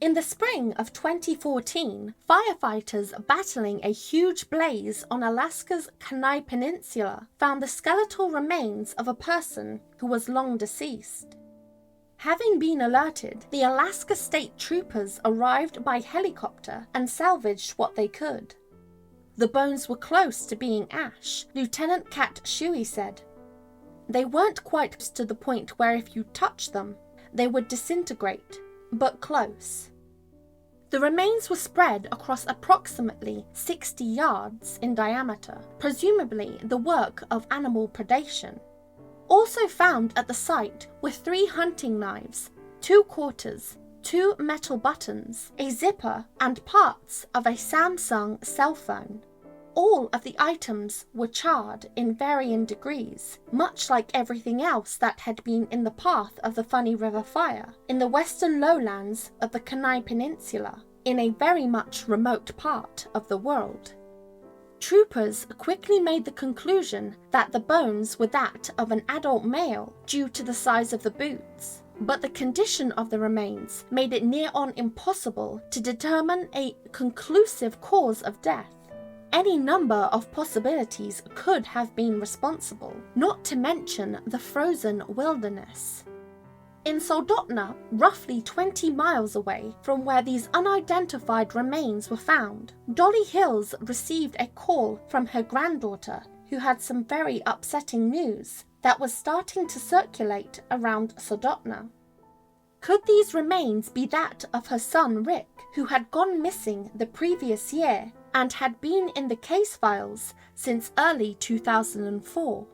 In the spring of 2014, firefighters battling a huge blaze on Alaska's Kenai Peninsula found the skeletal remains of a person who was long deceased. Having been alerted, the Alaskan State Troopers arrived by helicopter and salvaged what they could. The bones were close to being ash, Lieutenant Kat Shuey said. They weren't quite to the point where if you touched them, they would disintegrate, but close. The remains were spread across approximately 60 yards in diameter, presumably the work of animal predation. Also found at the site were 3 hunting knives, 2 quarters, 2 metal buttons, a zipper, and parts of a Samsung cell phone. All of the items were charred in varying degrees, much like everything else that had been in the path of the Funny River fire in the western lowlands of the Kenai Peninsula, in a very much remote part of the world. Troopers quickly made the conclusion that the bones were that of an adult male due to the size of the boots, but the condition of the remains made it near on impossible to determine a conclusive cause of death. Any number of possibilities could have been responsible, not to mention the frozen wilderness. In Soldotna, roughly 20 miles away from where these unidentified remains were found, Dolly Hills received a call from her granddaughter, who had some very upsetting news that was starting to circulate around Soldotna. Could these remains be that of her son Rick, who had gone missing the previous year and had been in the case files since early 2004?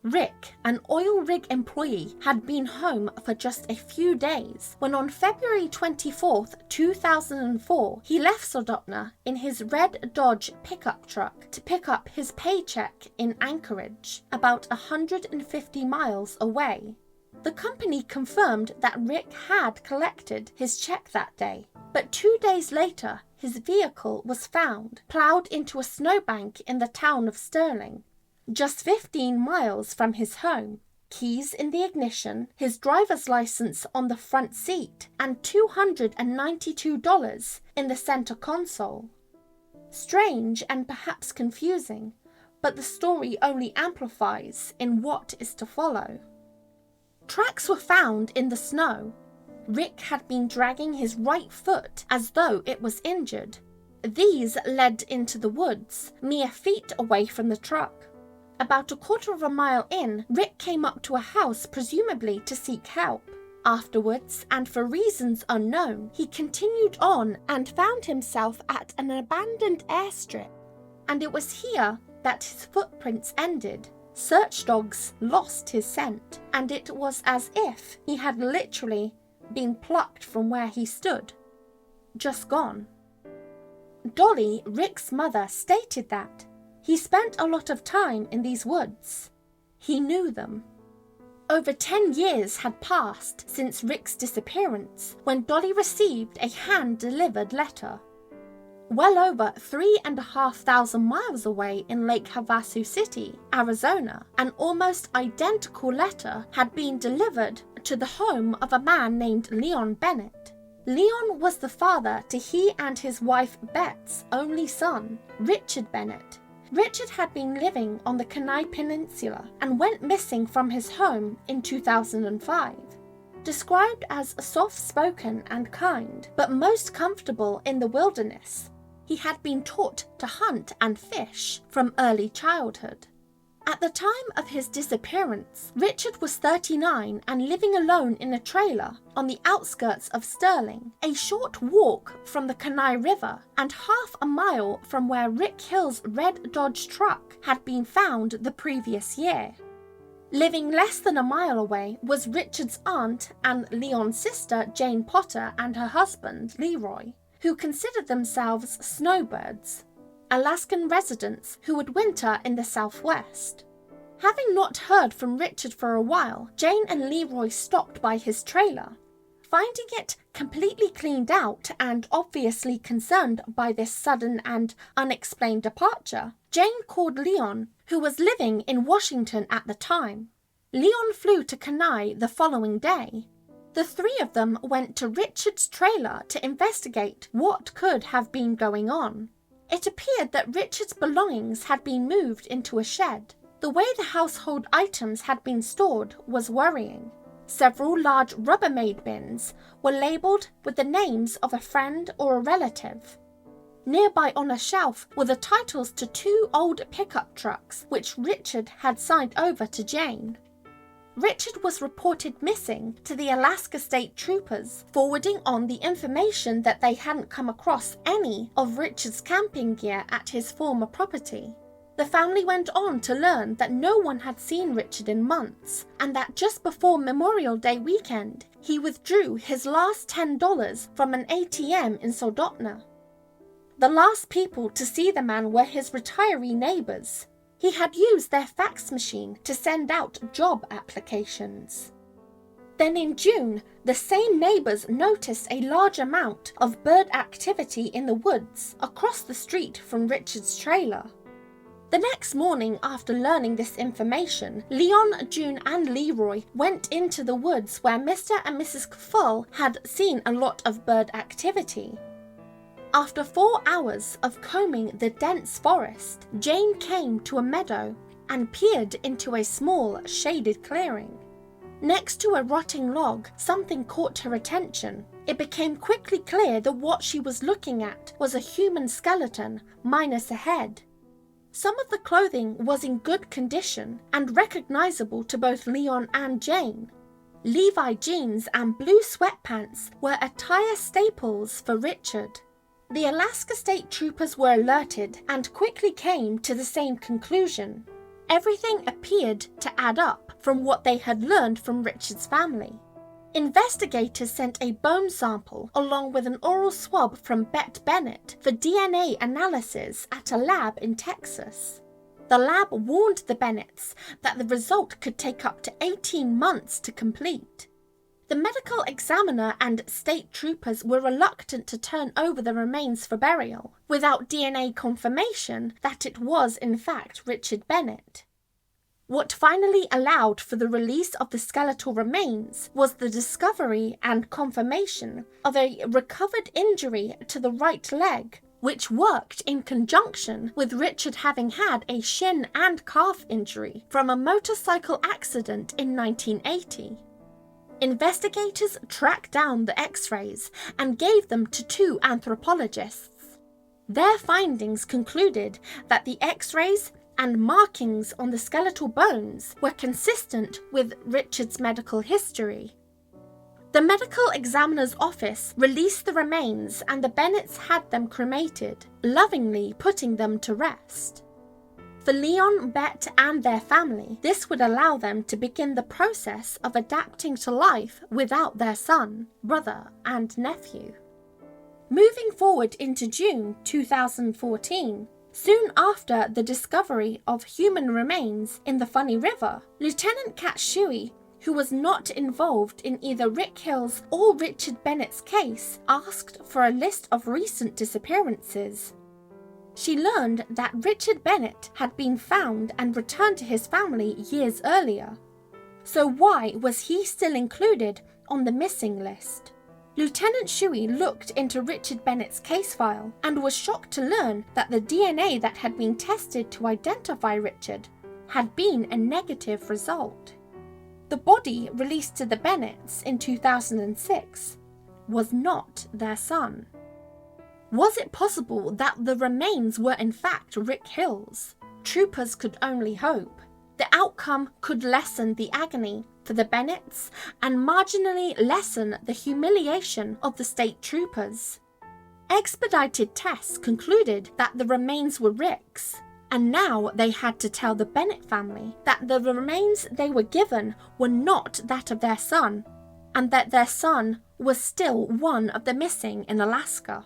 Rick, an oil rig employee, had been home for just a few days when on February 24, 2004, he left Soldotna in his red Dodge pickup truck to pick up his paycheck in Anchorage, about 150 miles away. The company confirmed that Rick had collected his check that day, but 2 days later, his vehicle was found plowed into a snowbank in the town of Sterling, just 15 miles from his home, keys in the ignition, his driver's license on the front seat, and $292 in the center console. Strange and perhaps confusing, but the story only amplifies in what is to follow. Tracks were found in the snow. Rick had been dragging his right foot as though it was injured. These led into the woods, mere feet away from the truck. About a quarter of a mile in, Rick came up to a house presumably to seek help. Afterwards, and for reasons unknown, he continued on and found himself at an abandoned airstrip. And it was here that his footprints ended. Search dogs lost his scent, and it was as if he had literally been plucked from where he stood. Just gone. Dolly, Rick's mother, stated that he spent a lot of time in these woods. He knew them. Over 10 years had passed since Rick's disappearance when Dolly received a hand-delivered letter. Well over 3,500 miles away in Lake Havasu City, Arizona, an almost identical letter had been delivered to the home of a man named Leon Bennett. Leon was the father to he and his wife Beth's only son, Richard Bennett. Richard had been living on the Kenai Peninsula and went missing from his home in 2005. Described as soft-spoken and kind, but most comfortable in the wilderness, he had been taught to hunt and fish from early childhood. At the time of his disappearance, Richard was 39 and living alone in a trailer on the outskirts of Sterling, a short walk from the Kenai River and half a mile from where Rick Hill's red Dodge truck had been found the previous year. Living less than a mile away was Richard's aunt and Leon's sister Jane Potter and her husband Leroy, who considered themselves snowbirds, Alaskan residents who would winter in the southwest. Having not heard from Richard for a while, Jane and Leroy stopped by his trailer. Finding it completely cleaned out and obviously concerned by this sudden and unexplained departure, Jane called Leon, who was living in Washington at the time. Leon flew to Kenai the following day. The three of them went to Richard's trailer to investigate what could have been going on. It appeared that Richard's belongings had been moved into a shed. The way the household items had been stored was worrying. Several large Rubbermaid bins were labelled with the names of a friend or a relative. Nearby on a shelf were the titles to 2 old pickup trucks which Richard had signed over to Jane. Richard was reported missing to the Alaskan State Troopers, forwarding on the information that they hadn't come across any of Richard's camping gear at his former property. The family went on to learn that no one had seen Richard in months, and that just before Memorial Day weekend, he withdrew his last $10 from an ATM in Soldotna. The last people to see the man were his retiree neighbours. He had used their fax machine to send out job applications. Then in June, the same neighbours noticed a large amount of bird activity in the woods across the street from Richard's trailer. The next morning after learning this information, Leon, June and Leroy went into the woods where Mr. and Mrs. Kfull had seen a lot of bird activity. After 4 hours of combing the dense forest, Jane came to a meadow and peered into a small, shaded clearing. Next to a rotting log, something caught her attention. It became quickly clear that what she was looking at was a human skeleton, minus a head. Some of the clothing was in good condition and recognizable to both Leon and Jane. Levi jeans and blue sweatpants were attire staples for Richard. The Alaskan State Troopers were alerted and quickly came to the same conclusion. Everything appeared to add up from what they had learned from Richard's family. Investigators sent a bone sample along with an oral swab from Richard Bennett for DNA analysis at a lab in Texas. The lab warned the Bennetts that the result could take up to 18 months to complete. The medical examiner and state troopers were reluctant to turn over the remains for burial, without DNA confirmation that it was in fact Richard Bennett. What finally allowed for the release of the skeletal remains was the discovery and confirmation of a recovered injury to the right leg, which worked in conjunction with Richard having had a shin and calf injury from a motorcycle accident in 1980. Investigators tracked down the X-rays and gave them to 2 anthropologists. Their findings concluded that the X-rays and markings on the skeletal bones were consistent with Richard's medical history. The medical examiner's office released the remains and the Bennetts had them cremated, lovingly putting them to rest. For Leon, Bet and their family, this would allow them to begin the process of adapting to life without their son, brother and nephew. Moving forward into June 2014, soon after the discovery of human remains in the Funny River, Lieutenant Kat Shuey, who was not involved in either Rick Hill's or Richard Bennett's case, asked for a list of recent disappearances. She learned that Richard Bennett had been found and returned to his family years earlier. So why was he still included on the missing list? Lieutenant Shuey looked into Richard Bennett's case file and was shocked to learn that the DNA that had been tested to identify Richard had been a negative result. The body released to the Bennetts in 2006 was not their son. Was it possible that the remains were in fact Rick Hill's? Troopers could only hope. The outcome could lessen the agony for the Bennetts and marginally lessen the humiliation of the state troopers. Expedited tests concluded that the remains were Rick's, and now they had to tell the Bennett family that the remains they were given were not that of their son, and that their son was still one of the missing in Alaska.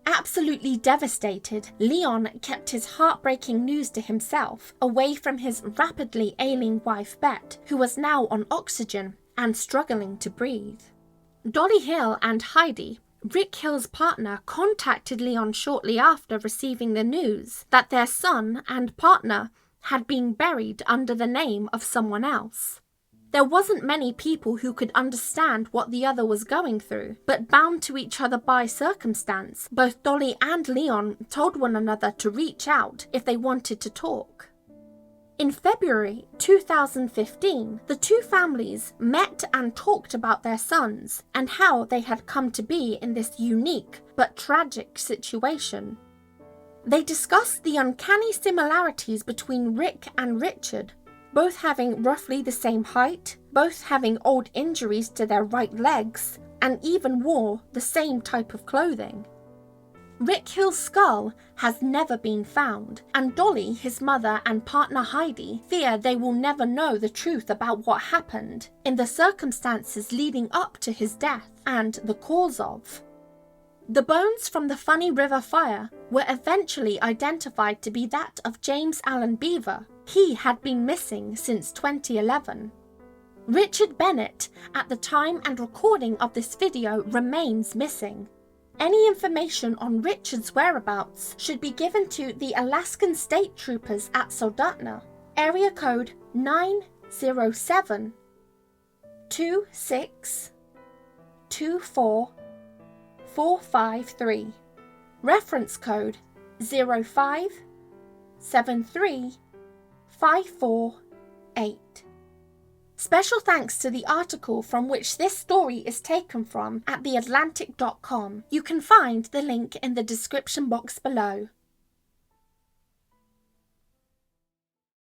Absolutely devastated, Leon kept his heartbreaking news to himself, away from his rapidly ailing wife Bet, who was now on oxygen and struggling to breathe. Dolly Hill and Heidi, Rick Hill's partner, contacted Leon shortly after receiving the news that their son and partner had been buried under the name of someone else. There wasn't many people who could understand what the other was going through, but bound to each other by circumstance, both Dolly and Leon told one another to reach out if they wanted to talk. In February 2015, the two families met and talked about their sons and how they had come to be in this unique but tragic situation. They discussed the uncanny similarities between Rick and Richard, both having roughly the same height, both having old injuries to their right legs, and even wore the same type of clothing. Rick Hill's skull has never been found, and Dolly, his mother, and partner Heidi fear they will never know the truth about what happened in the circumstances leading up to his death and the cause of. The bones from the Funny River fire were eventually identified to be that of James Allen Beaver. He had been missing since 2011. Richard Bennett, at the time and recording of this video, remains missing. Any information on Richard's whereabouts should be given to the Alaskan State Troopers at Soldotna, area code 907 26 24 453, reference code 0573 548. Special thanks to the article from which this story is taken from at theatlantic.com. You can find the link in the description box below.